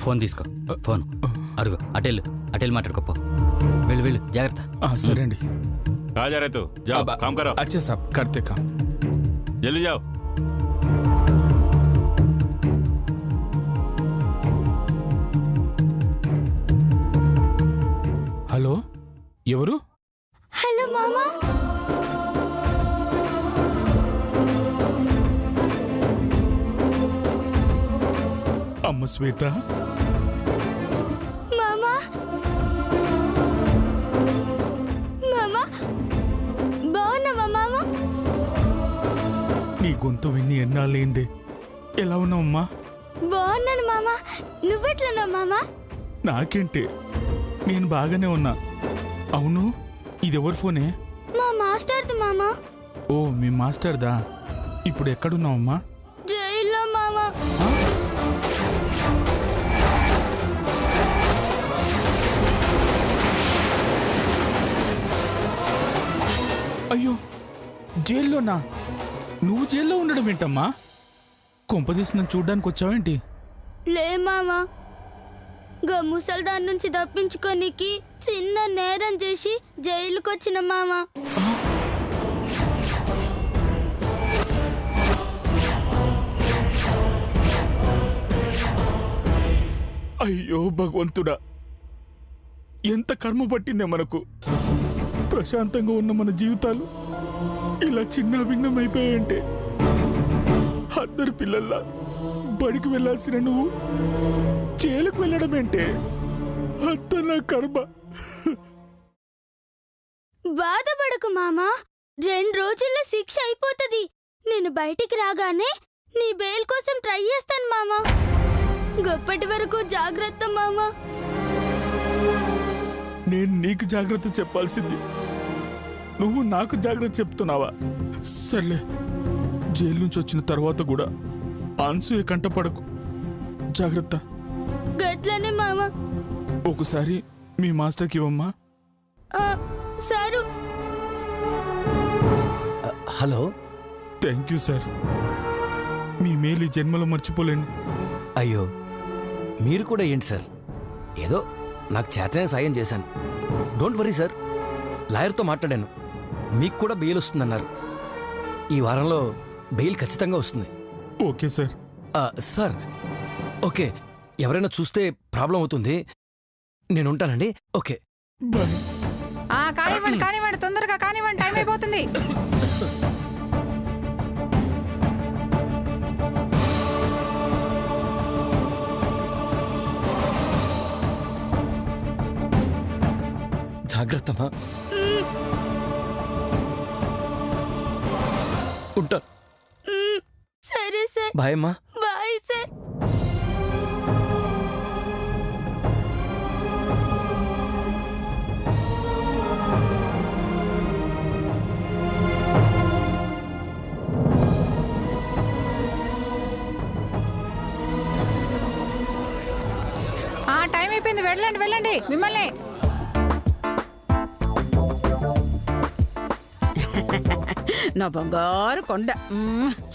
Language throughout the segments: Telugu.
ఫోన్ తీసుకో. ఫోన్ అడుగు. అటెల్ మాట్లాడుకోపో. వెళ్ళు జాగ్రత్త. సరే అండి. कहाँ जा रहे तू? जाओ काम करो. अच्छा साहब करते काम. जल्दी जाओ. హలో ఎవరు? హలో మామా. అమ్మ శ్వేత. మామా మామా బాగున్నావా మామా? నీ గొంతు విన్ని ఎన్నాళ్ళైందే. ఎలా ఉన్నావమ్మా? బాగున్నాను మామా. నువ్వెట్లున్నావు మామా? నాకేంటి, నేను బాగానే ఉన్నా. అవును, ఇదెవరి ఫోనే? మా మాస్టర్ది మామా. ఓ మీ మాస్టర్దా. ఇప్పుడు ఎక్కడున్నావమ్మా? జైల్లో మామా. అయ్యో, జైల్లోనా? నువ్వు జైల్లో ఉండడం ఏంటమ్మా? కొంపదీసి నన్ను చూడ్డానికి వచ్చావేంటి? లే మామా, గా ముసల్దాన్ నుంచి తప్పించుకోనికి చిన్న నేరం చేసి జైలుకి వచ్చిన మామా. అయ్యో భగవంతుడా, ఎంత కర్మ పట్టిందే మనకు. ప్రశాంతంగా ఉన్న మన జీవితాలు ఇలా చిన్న భిన్నమైపోయాయంటే. అందరు పిల్లల్లా బడికి వెళ్ళాల్సిన నువ్వు జైలుకు వెళ్ళడం ఏంటే? అంత నా కర్మ. బాధపడకు మామా, 2 రోజుల్లో శిక్ష అయిపోతుంది. నేను బయటికి రాగానే నీ బెయిల్ కోసం ట్రై చేస్తాను మామా. గొప్పటి వరకు జాగ్రత్త మామా. నేను నీకు జాగ్రత్త చెప్పాల్సింది నువ్వు నాకు జాగ్రత్త చెప్తున్నావా? సర్లే, జైలు నుంచి వచ్చిన తర్వాత కూడా ఆన్సూయ కంటపడకు. జాగ్రత్త. గట్లనే మామా. ఒకసారి మీ మాస్టర్కి ఇవ్వమ్మా. Sir. Hello. Thank you sir. మీ మేలు జన్మలో మర్చిపోలేండి. అయ్యో, మీరు కూడా ఏంటి సార్, ఏదో నాకు చేతనే సాయం చేశాను. డోంట్ వరీ సార్, లాయర్తో మాట్లాడాను. మీకు కూడా బెయిల్ వస్తుందన్నారు. ఈ వారంలో బెయిల్ ఖచ్చితంగా వస్తుంది. Okay sir. సార్ ఓకే, ఎవరైనా చూస్తే ప్రాబ్లం అవుతుంది. నేను ఉంటానండి. Okay bye. కానివ్వండి, తొందరగా కానివ్వండి, టైం అయిపోతుంది. జాగ్రత్తమా. ఉంటా. సరే సార్. బాయ్ అమ్మా. Bye sir. టైం అయిపోయింది, వెళ్ళండి మిమ్మల్ని. నా బంగారు కొండ,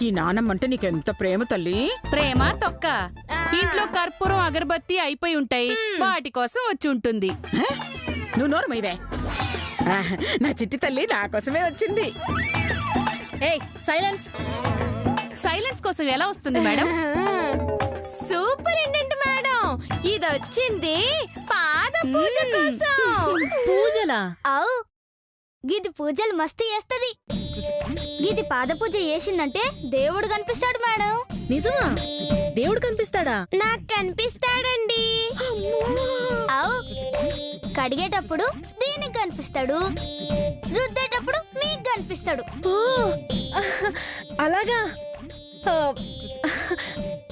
ఈ నానమ్మంటే నీకెంత ప్రేమ తల్లి. ప్రేమ తొక్క. ఇంట్లో కర్పూరం అగరబత్తి అయిపోయి ఉంటాయి, వాటి కోసం వచ్చి ఉంటుంది. నువ్వు నోరు మీవే. నా చిట్టి తల్లి నా కోసమే వచ్చింది. సైలెన్స్ కోసం ఎలా వస్తుంది మేడం? సూపరింటెండెంట్ మేడం, ఇదొచ్చింది పాద పూజ కోసం. పూజలా? అవు, గిది పూజలు మస్తు చేస్తది. గిది పాద పూజ చేసిందంటే దేవుడు కనిపిస్తాడు మేడం. నిజమా? దేవుడు కనిపిస్తాడా? నాకు కనిపిస్తాడండి. అవు, కడిగేటప్పుడు దీనికి కనిపిస్తాడు, రుద్దేటప్పుడు మీకు కనిపిస్తాడు. అలాగా?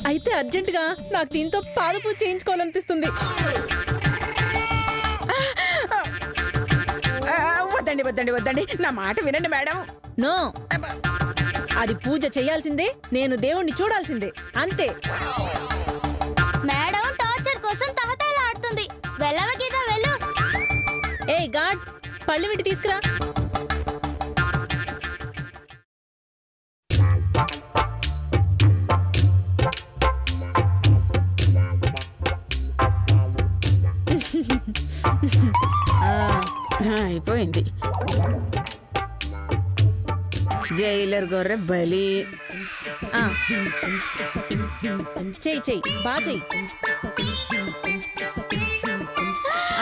అయితే అర్జెంటుగా నాకు దీంతో పాద పూజ చేయించుకోవాలనిపిస్తుంది. వద్దండి, నా మాట వినండి మేడం. నో, అది పూజ చేయాల్సిందే, నేను దేవుణ్ణి చూడాల్సిందే, అంతే. మేడం టార్చర్ కోసం తహతలాడుతుంది. వెళ్ళవ గీత వెళ్ళు. ఏయ్ గాడ్, పళ్ళు వింటి తీసుకురా. అయిపోయింది. జైలర్ గొర్రె బలి. చెయ్యి చెయ్యి బాగా చెయ్యి.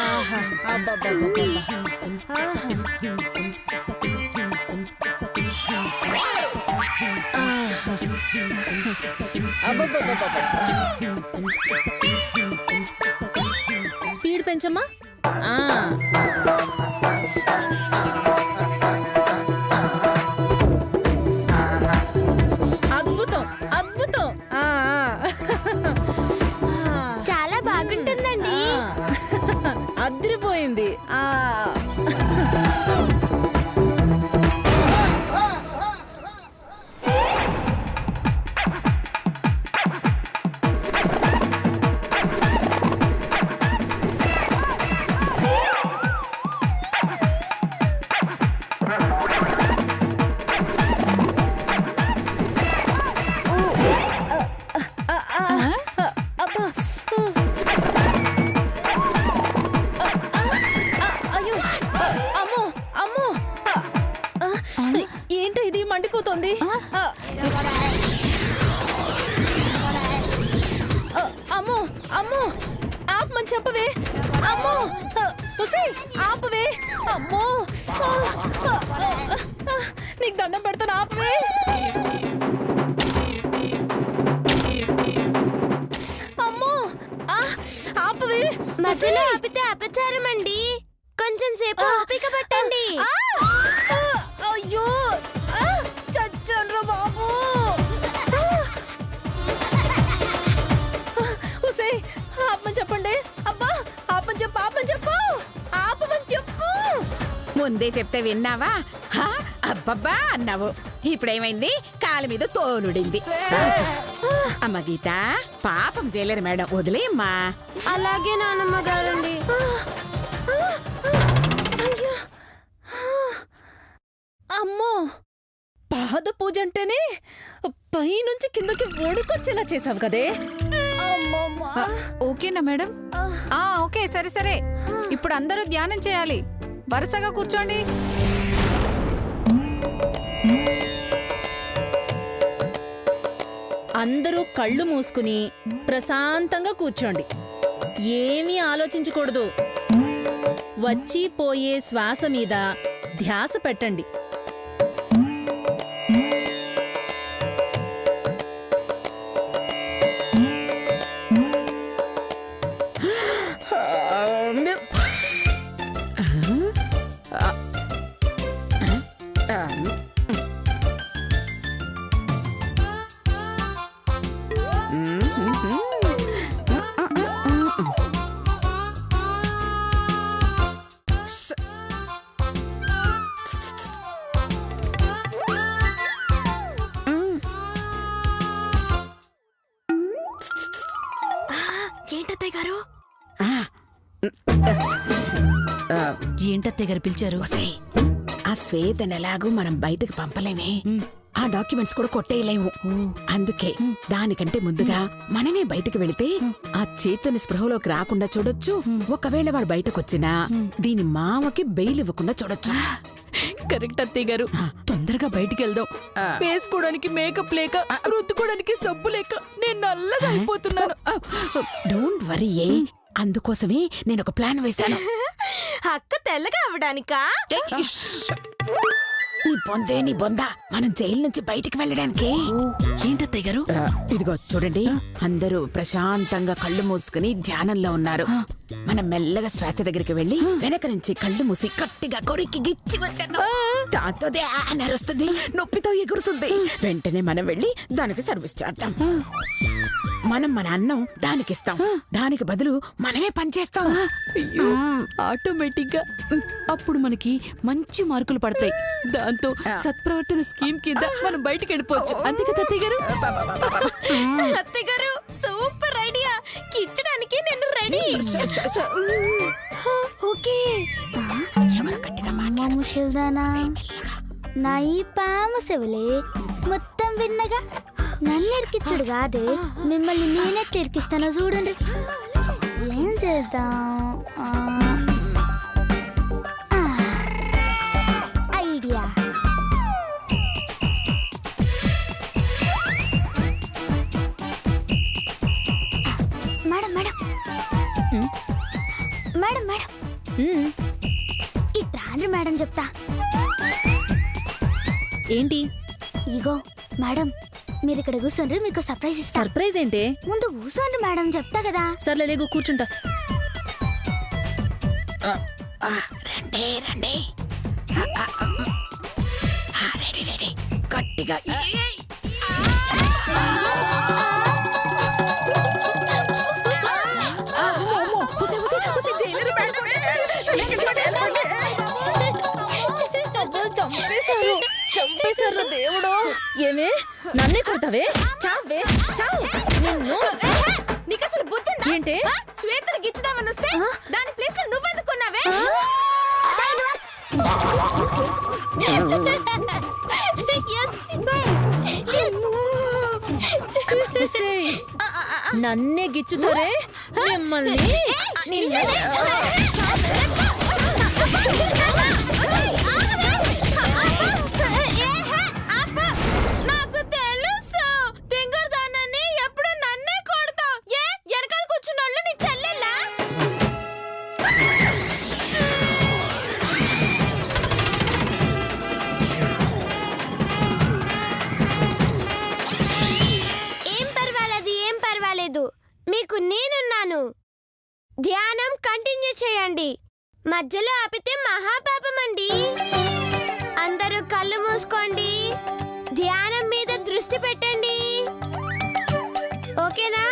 ఆహా అబ్బబ్బబ్బబ్బబ్బ. స్పీడ్ పెంచమ్మా. అద్భుతం అద్భుతం. చాలా బాగుంటుందండి. అదిరిపోయింది. ఏంటో ఇది మండిపోతుంది. అమ్మో అమ్మో ఆపమని చెప్పవే. అమ్మో ఆపవే. అమ్మో నీకు దండం పెడతాను ఆపవే. అమ్మో ఆపవే. మధ్యలో ఆపితే అపచారం అండి. కొంచెం సేపు ఓపిక పట్టండి. అయ్యో చచ్చండ్రా బాబు. ఆపమని చెప్పండి. అబ్బా ఆపమని చెప్పు ఆపమని చెప్పు ఆపమని చెప్పు. ముందే చెప్తే విన్నావా? అబ్బబ్బా అన్నావు. ఇప్పుడేమైంది? కాలు మీద తోలుడింది. అమ్మ గీత, పాపం చేయలేరు మేడం, వదిలేయమ్మా. అలాగే నానమ్మ గారండి. అమ్మో పాద పూజ అంటేనే పైనుంచి కిందకి ఓడుకొచ్చేలా చేసావు కదే. ఓకేనా మేడం? ఓకే సరే సరే. ఇప్పుడు అందరూ ధ్యానం చేయాలి. వరుసగా కూర్చోండి. అందరూ కళ్ళు మూసుకుని ప్రశాంతంగా కూర్చోండి. ఏమీ ఆలోచించకూడదు. వచ్చి పోయే శ్వాస మీద ధ్యాస పెట్టండి. ఏంటత్తయ్య గారు? ఏంటత్తయ్య గారు పిలిచారు? ఆ శ్వేతను ఎలాగూ మనం బయటకు పంపలేమే, ఆ డాక్యుమెంట్స్ కూడా కొట్టేయలేము. అందుకే దానికంటే ముందుగా మనమే బయటకు వెళితే ఆ చేతుని స్పృహలోకి రాకుండా చూడొచ్చు. ఒకవేళ వాడు బయటకు వచ్చినా దీని మామకి బెయిల్ ఇవ్వకుండా చూడొచ్చు. కరెక్ట్ అత్తయ్య గారు. తొందరగా బయటికి వెళ్దాం. వేసుకోవడానికి మేకప్ లేక, రుద్దుకోవడానికి సబ్బు లేక నేను నల్లగా అయిపోతున్నాను. Don't worry. అందుకోసమే నేను ఒక ప్లాన్ వేశాను. అక్క తెల్లగా అవడానికా? నీ బొంద మనం జైలు నుంచి బయటికి వెళ్ళడానికి. ఏంటత్తయ్య గారు? ఇదిగో చూడండి, అందరూ ప్రశాంతంగా కళ్ళు మూసుకుని ధ్యానంలో ఉన్నారు. మనం మెల్లగా శ్వేత దగ్గరికి వెళ్ళి వెనక నుంచి కళ్ళు మూసి గట్టిగా కొరికి గిచ్చి వచ్చేద్దాం. దాంతో నరుస్తుంది, నొప్పితో ఎగురుతుంది. వెంటనే మనం వెళ్ళి దానికి సర్వీస్ చేద్దాం. మనం మన అన్నం దానికిస్తాం, దానికి బదులు మనమే పనిచేస్తాం. ఆటోమేటిక్ గా అప్పుడు మనకి మంచి మార్కులు పడతాయి. దాంతో సత్ప్రవర్తన స్కీమ్ కింద మనం బయటికి వెళ్ళిపోవచ్చు. అంతే కదా అత్తయ్య గారు? అత్తయ్య గారు సూపర్ ఐడియా. కిచ్చడానికి నేను రెడీ. ఓకే. ఎవరు గట్టిగా ముషిల్దానా నా ఈ పాము సెవలే మొత్తం విన్నగా నన్ను ఇరికిచ్చుడు కాదే, మిమ్మల్ని నేనెట్లా ఇరికిస్తానో చూడండి. ఏం చేద్దాం? Idea. Madam madam madam madam ఈ ట్రాండ్రి మేడం చెప్తా. ఏంటి? ఇగో మేడం, మీరు ఇక్కడ కూర్చోండి, మీకు సర్ప్రైజ్ ఇస్తా. సర్ప్రైజ్ ఏంటి? ముందు కూర్చోండి మేడం, చెప్తా కదా. సర్లే లేగు, కూర్చుంటా. రండి రండి. రెడీ రెడీ, గట్టిగా. చంపేశారు దేవుడు. ఏమే నన్నే కొడతావే? చావే చావు. నీకు అసలు బుద్ధి ఉందా? ఏంటి? శ్వేతను గిచ్చుదామని వస్తే దాని ప్లేస్ లో నువ్వెందుకున్నావే? నన్నే గిచ్చుతారే మిమ్మల్ని. నాకు తెలుసు, తింగరదానని ఎప్పుడు నన్నే కొడతావు. ఏ వెనకాల కూర్చున్న వాళ్ళు నీ చెల్లెల్లా? ఏం పర్వాలేదు, మీకు నేనున్నాను. ధ్యానం కంటిన్యూ చేయండి, మధ్యలో ఆపితే మహాపాపం అండి. అందరూ కళ్ళు మూసుకోండి, ధ్యానం మీద దృష్టి పెట్టండి. ఓకేనా?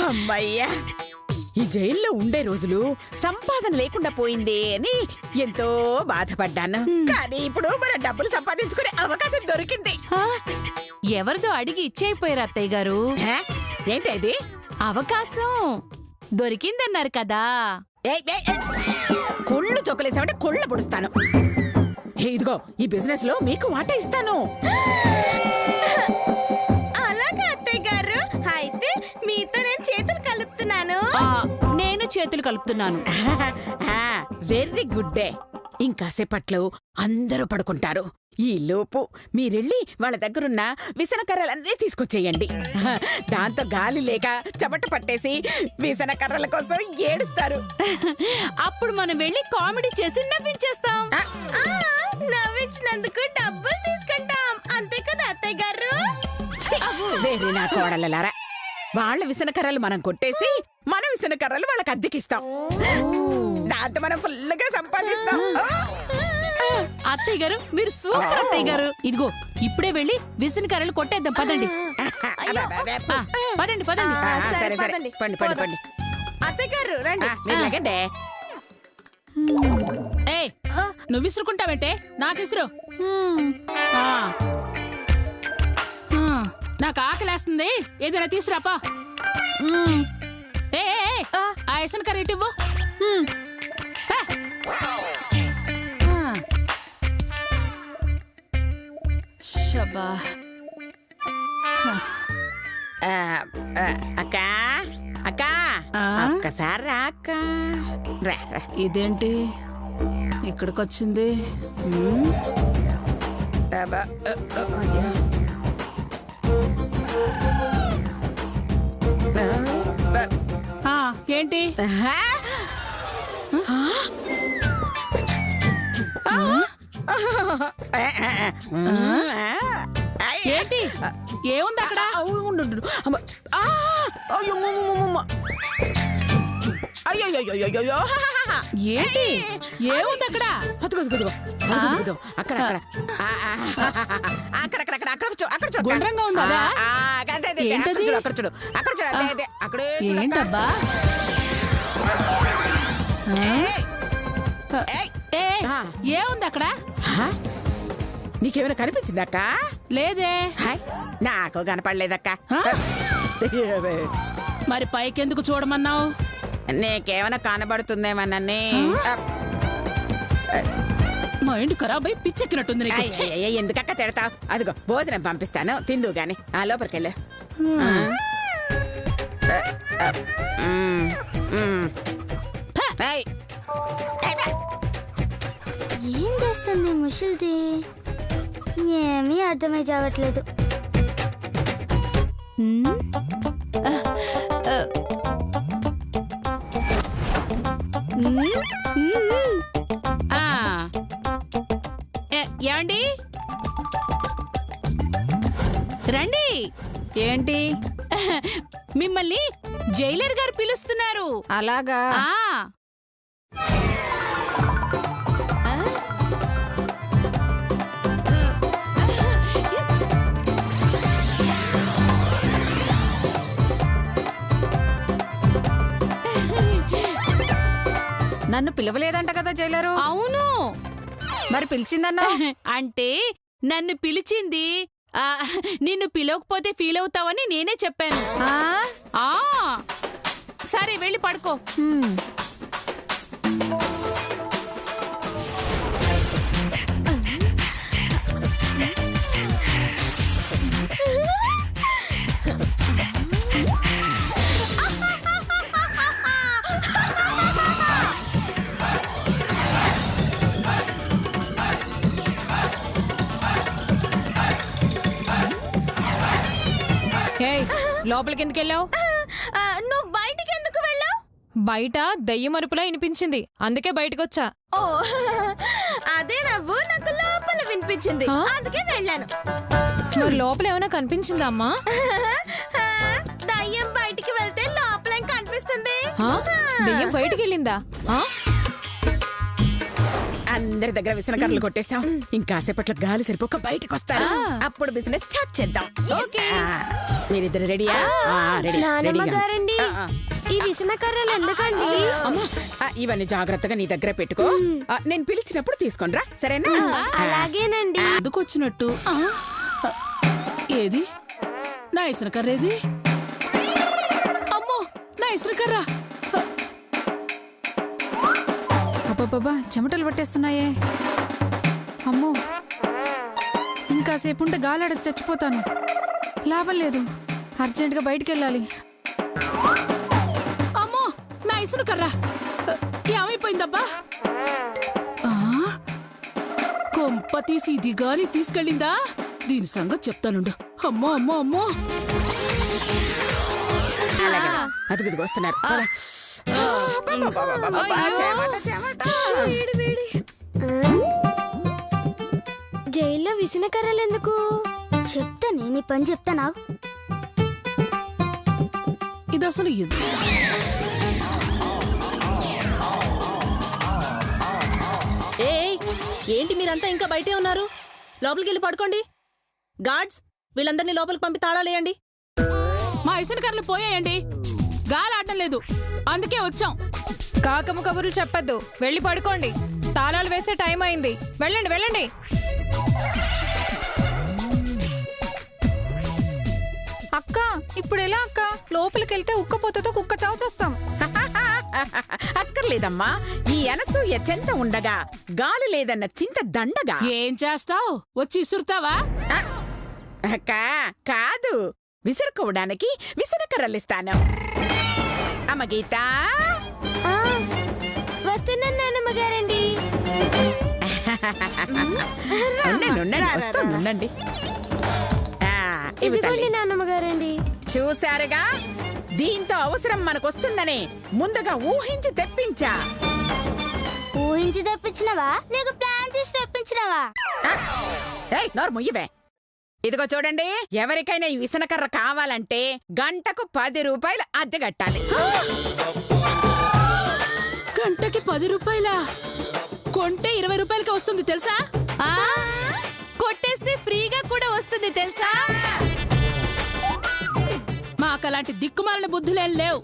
అమ్మయ్యా, ఈ జైల్లో ఉండే రోజులు సంపాదన లేకుండా పోయిందే అని ఎంతో బాధపడ్డాను. కానీ ఇప్పుడు మన డబ్బులు సంపాదించుకునే అవకాశం దొరికింది. ఎవరిదో అడిగి ఇచ్చేయిపోయారు అత్తయ్య గారు. ఏంటి అది? అవకాశం దొరికిందన్నారు కదా. కొళ్ళు చొక్కలేసామంటే కొళ్ళ పొడుస్తాను. ఇదిగో, ఈ బిజినెస్ లో మీకు వాటా ఇస్తాను. అలాగా అత్తయ్య గారు, అయితే మీతో నేను చేతులు కలుపుతున్నాను. నేను చేతులు కలుపుతున్నాను. Very good day. ఇంకాసేపట్లో అందరూ పడుకుంటారు. ఈ లోపు మీరెళ్ళి వాళ్ళ దగ్గరున్న విసనకర్రలన్నీ తీసుకొచ్చేయండి. దాంతో గాలి లేక చెమట పట్టేసి విసనకర్రల కోసం ఏడుస్తారు. అప్పుడు మనం వెళ్ళి కామెడీ చేసి నవ్వించేస్తాం. నవ్వించినందుకు డబ్బులు తీసుకుంటాం, అంతే కదా అత్తయ్య గారు? వేరే నా కోడలలారా, వాళ్ళ విసనకర్రలు మనం కొట్టేసి మన విసనకర్రలు వాళ్ళకి అద్దెకిస్తాం. దాంతో మనం ఫుల్గా సంపాదిస్తాం. అత్తయ్య గారు, మీరు సూపర్ అత్తయ్య గారు. ఇదిగో, ఇప్పుడే వెళ్ళి విసిన కర్రలు కొట్టేద్దాం. పదండి పదండి పదండి. సరే సరే, పండి పండి పండి. అత్తయ్య గారు రండి. లేకండి. ఏ, నువ్వు విసురుకుంటావంటే నాకు విసురు. నాకు ఆకలేస్తుంది, ఏదైనా తీసురాపా. ఏ ఆ విసన కర్ర ఇవ్వు. శబా. అక్క అక్క, ఒక్కసారి రా అక్క. రా రా. ఇదేంటి ఇక్కడికి వచ్చింది? ఏంటి? ఏంటి? ఏముంది అక్కడ? అయ్యో, ఏంటి? ఏముంది అక్కడ? గుండ్రంగా ఉందా? ఏంటది? ఏంటబ్బా? ఏముంది అక్కడ? నీకేమైనా కనిపించిందక్క? లేదే. నాకు కనపడలేదక్క. మరి పైకెందుకు చూడమన్నావు? నీకేమైనా కనబడుతుందేమోనని. మైండ్ ఖరాబ్ అయి పిచ్చెక్కినట్టుంది నీకు. ఛీ! ఎందుకక్క తిడతావు? అదిగో భోజనం పంపిస్తాను, తిందు గాని. ఆ లోపలికెళ్ళు. ఏం చేస్తుంది ముషిల్ది? ఏమీ అర్థమై చావట్లేదు. ఏమండి రండి. ఏంటి? మిమ్మల్ని జైలర్ గారు పిలుస్తున్నారు. అలాగా? నన్ను పిలవలేదంట కదా జైలరు? అవును. మరి పిలిచిందన్నా? అంటే నన్ను పిలిచింది నిన్ను పిలవకపోతే ఫీల్ అవుతావని నేనే చెప్పాను. సరే వెళ్ళి పడుకో. లోపలికి ఎందుకు వెళ్ళావు? నువ్వు బయటికి ఎందుకు వెళ్ళావు? బయట దయ్యం అరుపులా వినిపించింది, అందుకే బయటకొచ్చా. ఓ అదే నవ్వు నాకు లోపల వినిపించింది, అందుకే వెళ్ళాను. మరి లోపల ఏమైనా కనిపించిందా అమ్మా? దయ్యం బయటికి వెళ్తే లోపల ఏం కనిపిస్తుంది? దయ్యం బయటికి వెళ్ళిందా? అందరి దగ్గర విసనకర్రలు కొట్టేశాం. ఇంకాసేపట్లో గాలి సరిపోక బయటకు వస్తారు, అప్పుడు బిజినెస్ స్టార్ట్ చేద్దాం. మీరిద్దరు రెడీయా? నానమ్మగారండి, ఈ విసనకర్రలు ఎందుకండి? ఇవన్నీ జాగ్రత్తగా నీ దగ్గర పెట్టుకో. నేను పిలిచినప్పుడు తీసుకొనిరా, సరేనా? అలాగేనండి. ఎందుకొచ్చినట్టు? ఏది నా ఇసనకర్ర? ఏది? అమ్మో నా ఇసనకర్ర! అబ్బబ్బబ్బా, చెమటలు పట్టేస్తున్నాయే. అమ్మో, ఇంకాసేపు ఉంటే గాలాడక చచ్చిపోతాను. లాభం లేదు, అర్జెంటుగా బయటికి వెళ్ళాలి. అమ్మో నా ఇసనకర్ర ఏమైపోయిందబ్బా? కొంప తీసి ఇది గాని తీసుకెళ్ళిందా? దీని సంగతి చెప్తానుండు. అమ్మో అమ్మో అమ్మో, అదుగుదిగా వస్తున్నారు. జైల్లో విసనకర్రలు ఎందుకు? చెప్తా, నేను ఈ పని చెప్తానా? ఇది అసలు ఏంటి మీరంతా ఇంకా బయటే ఉన్నారు? లోపలికి వెళ్ళి పడుకోండి. గార్డ్స్, వీళ్ళందరినీ లోపలికి పంపి తాళాలేయండి. మా ఇసనకర్రలు పోయాయండి, గాలాడటం లేదు, అందుకే వచ్చాం. కాకమ్మ కబుర్లు చెప్పద్దు, వెళ్ళి పడుకోండి. తాళాలు వేసే టైం అయింది, వెళ్ళండి వెళ్ళండి. అక్క, ఇప్పుడు ఎలా అక్క? లోపలికి వెళ్తే ఉక్కపోతతో కుక్క చావు చేస్తాం. అక్కర్లేదమ్మా, ఈ అనసూయ చెంత ఉండగా గాలి లేదన్న చింత దండగా. ఏం చేస్తావు? వచ్చి ఇసురుతావా? అక్క కాదు, విసురుకోవడానికి విసనకర్రలిస్తాను. అమ్మ గీత, వస్తున్నాను నాన్నమ్మగారండి. ఉండండి. ఇదిగోండి నాన్నమ్మగారండి. చూశారుగా, దీంతో అవసరం మనకొస్తుందని ముందుగా ఊహించి తెప్పించా. ఊహించి తెప్పించినవా లేక ప్లాన్ చేసి తెప్పించినవా? నోరు ముయ్యవే. ఇదిగో చూడండి, ఎవరికైనా ఈ విసనకర్ర కావాలంటే గంటకు 10 రూపాయలు అద్దె కట్టాలి. గంటకి 10 రూపాయలా? కొంటే 20 రూపాయలకి వస్తుంది తెలుసా? కొట్టేస్తే ఫ్రీగా కూడా వస్తుంది తెలుసా? మాకు అలాంటి దిక్కుమాలిన బుద్ధులేం లేవు.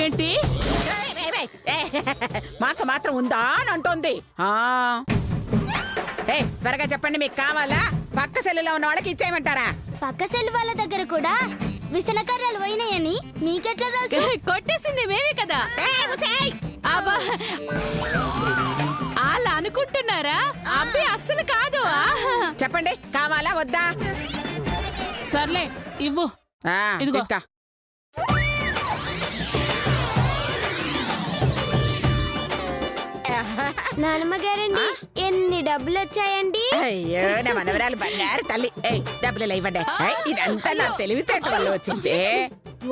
ఏంటి? మాకు మాత్రం ఉందా అని అంటోంది. త్వరగా చెప్పండి, మీకు కావాలా? పక్క సెల్లులో ఉన్న వాళ్ళకి ఇచ్చేయమంటారా? పక్క సెల్లు వాళ్ళ దగ్గర కూడా విసనకర్రలు పోయినాయని మీకెట్లా తెలుసు? కొట్టేసింది మేమే కదా. అబ్బా అలా అనుకుంటున్నారా? అబ్బే అస్సలు కాదు. చెప్పండి, కావాలా వద్దా? సర్లే ఇవ్వు. ఇదిగో. తీసుకో. నానమ్మ గారండి, ఎన్ని డబ్బులు వచ్చాయండి? అయ్యో నా మనవరాలు బంగారు తల్లి. ఏయ్, డబ్బులు ఇవ్వండి. ఇదంతా నా తెలివితేట వల్ల వచ్చింది.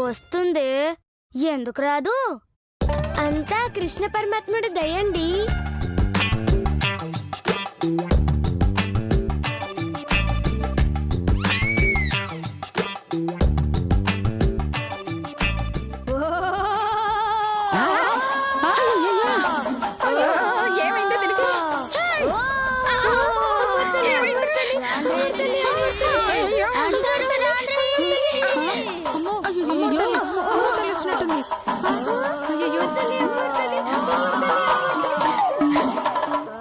వస్తుంది, ఎందుకు రాదు? అంతా కృష్ణ పరమాత్ముడి దయండి. ఏమైందో దీనికి? అందరూ రండి.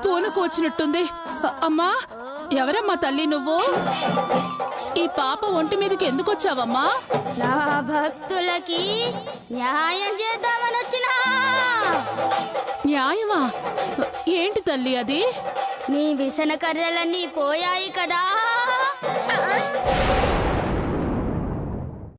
పూనకు వచ్చినట్టుంది. అమ్మా, ఎవరమ్మా తల్లి నువ్వు? ఈ పాప ఒంటి మీదకి ఎందుకు వచ్చావమ్మా? నా భక్తులకి న్యాయం చేద్దామని వచ్చినా. న్యాయమా? ఏంటి తల్లి అది? మీ విసన కర్రలన్నీ పోయాయి కదా.